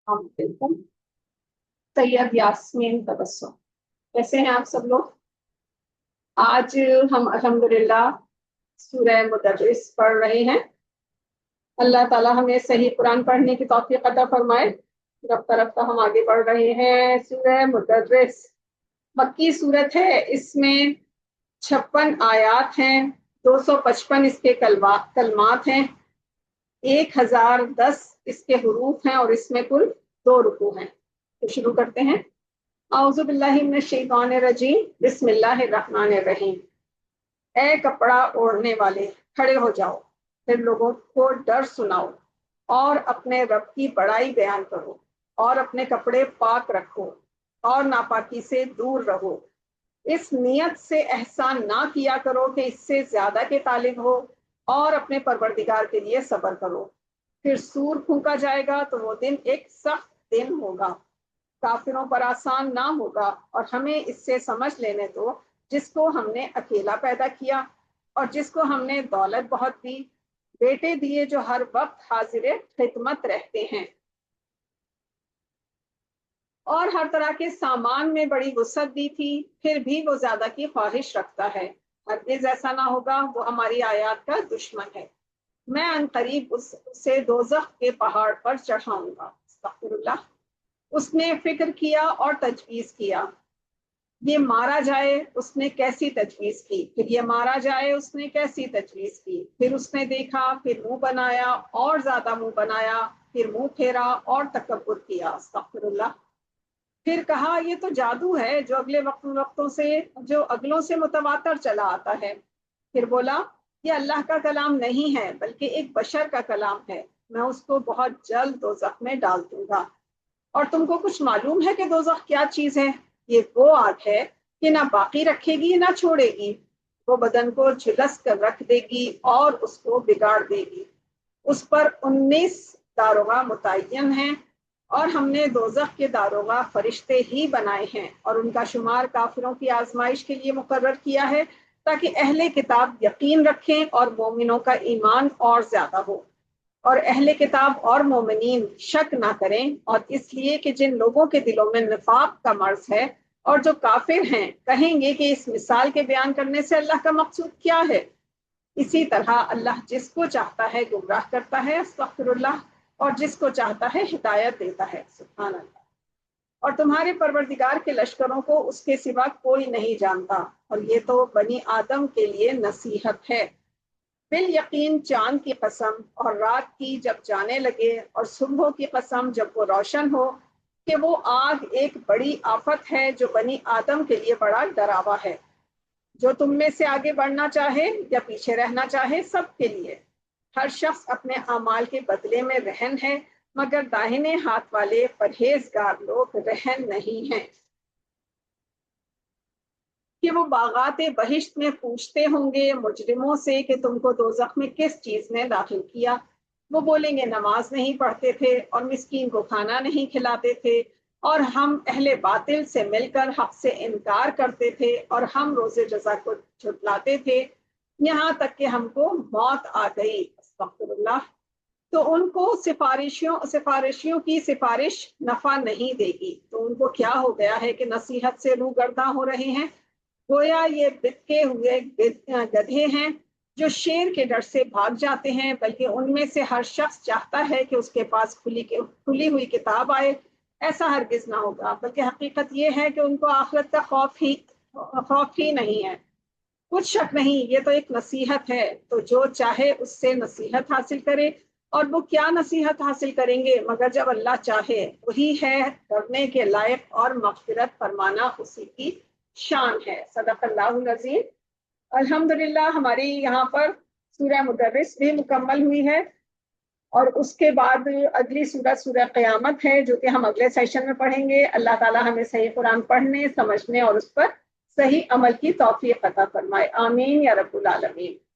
हम बिल्कुल। सैयद यास्मीन तबस्सुम, कैसे हैं आप सब लोग? आज हम अल्हम्दुलिल्लाह सूरह मुदर्रिस पढ़ रहे हैं। अल्लाह ताला हमें सही कुरान पढ़ने की तौफीक अता फरमाए। रफ्ता रफ्ता हम आगे बढ़ रहे हैं। सूरह मुदर्रिस मक्की सूरत है। इसमें 56 आयात हैं। 255 इसके कलमात हैं। 1010 इसके हुरूफ हैं और इसमें कुल 2 रुकू हैं। तो शुरू करते हैं। औज़ु बिल्लाहि मिनश शैतानिर रजीम, बिस्मिल्लाहिर रहमानिर रहीम। ए कपड़ा ओढ़ने वाले, खड़े हो जाओ, फिर लोगों को डर सुनाओ और अपने रब की बड़ाई बयान करो और अपने कपड़े पाक रखो और नापाकी से दूर रहो। इस नियत से एहसान ना किया करो कि इससे ज्यादा के तालिब हो, और अपने परवरदिगार के लिए सब्र करो। फिर सूर फूंका जाएगा तो वो दिन एक सख्त दिन होगा, काफिरों पर आसान ना होगा। और हमें इससे समझ लेने दो जिसको हमने अकेला पैदा किया और जिसको हमने दौलत बहुत दी, बेटे दिए जो हर वक्त हाजिर खिदमत रहते हैं, और हर तरह के सामान में बड़ी वसअत दी थी, फिर भी वो ज्यादा की ख्वाहिश रखता है। हरगिज ऐसा ना होगा, वो हमारी आयात का दुश्मन है। मैं अनकरीब उसे दोजख के पहाड़ पर चढ़ाऊंगा। अस्तगफिरुल्लाह। उसने फिक्र किया और तजवीज किया, ये मारा जाए, उसने कैसी तजवीज की। फिर ये मारा जाए, उसने कैसी तजवीज की। फिर उसने देखा, फिर मुंह बनाया और ज्यादा मुंह बनाया, फिर मुंह फेरा और तकब्बुर किया। अस्तगफिरुल्लाह। फिर कहा, ये तो जादू है जो अगलों से मुतवातर चला आता है। फिर बोला, ये अल्लाह का कलाम नहीं है बल्कि एक बशर का कलाम है। मैं उसको बहुत जल्द दोजख में डाल दूंगा। और तुमको कुछ मालूम है कि दोजख क्या चीज है? ये वो आग है कि ना बाकी रखेगी ना छोड़ेगी। वो बदन को झुलस कर रख देगी और उसको बिगाड़ देगी। उस पर 19 दारोगा मुतय्यन हैं, और हमने दोजख के दारोगा फरिश्ते ही बनाए हैं, और उनका शुमार काफिरों की आजमाइश के लिए मुकर्रर किया है, ताकि अहले किताब यकीन रखें और मोमिनों का ईमान और ज्यादा हो, और अहले किताब और मोमिनीन शक ना करें। और इसलिए कि जिन लोगों के दिलों में निफाक का मर्ज है और जो काफिर हैं, कहेंगे कि इस मिसाल के बयान करने से अल्लाह का मकसूद क्या है। इसी तरह अल्लाह जिसको चाहता है गुमराह करता है, अस्तगफिरुल्लाह, और जिसको चाहता है हिदायत देता है। सुभान अल्लाह। और तुम्हारे परवरदिगार के लश्करों को उसके सिवा कोई नहीं जानता, और ये तो बनी आदम के लिए नसीहत है। बिल यकीन चांद की कसम और रात की जब जाने लगे, और सुबह की कसम जब वो रोशन हो, कि वो आग एक बड़ी आफत है जो बनी आदम के लिए बड़ा डरावा है। जो तुम में से आगे बढ़ना चाहे या पीछे रहना चाहे, सबके लिए हर शख्स अपने अमाल के बदले में रहन है, मगर दाहिने हाथ वाले परहेजगार लोग रहन नहीं हैं। कि वो बागाते बहिश्त में पूछते होंगे मुजरिमों से कि तुमको दोजख में किस चीज ने दाखिल किया। वो बोलेंगे, नमाज नहीं पढ़ते थे और मिस्कीन को खाना नहीं खिलाते थे, और हम अहले बातिल से मिलकर हक से इनकार करते थे, और हम रोजे जजा को झुटलाते थे, यहाँ तक कि हमको मौत आ गई। अस्तगफिरुल्लाह। तो उनको सिफारिशियों की सिफारिश नफा नहीं देगी। तो उनको क्या हो गया है कि नसीहत से रूगर्दा हो रहे हैं। गोया ये बिके हुए गधे हैं जो शेर के डर से भाग जाते हैं, बल्कि उनमें से हर शख्स चाहता है कि उसके पास खुली हुई किताब आए। ऐसा हरगिज ना होगा, बल्कि हकीकत यह है कि उनको आखिरत का खौफ ही नहीं है। कुछ शक नहीं, ये तो एक नसीहत है। तो जो चाहे उससे नसीहत हासिल करे। और वो क्या नसीहत हासिल करेंगे मगर जब अल्लाह चाहे। वही है करने के लायक, और मगफिरत फरमाना उसी की शान है। सदक़ल्लाहुल अज़ीम। अल्हम्दुलिल्लाह, हमारी यहाँ पर सूरह मुदर्रिस भी मुकम्मल हुई है, और उसके बाद अगली सूरह सूरह क़यामत है, जो कि हम अगले सेशन में पढ़ेंगे। अल्लाह ताला हमें सही कुरान पढ़ने, समझने और उस पर सही अमल की तौफीक अता फरमाए। आमीन या रब्बुल आलमीन।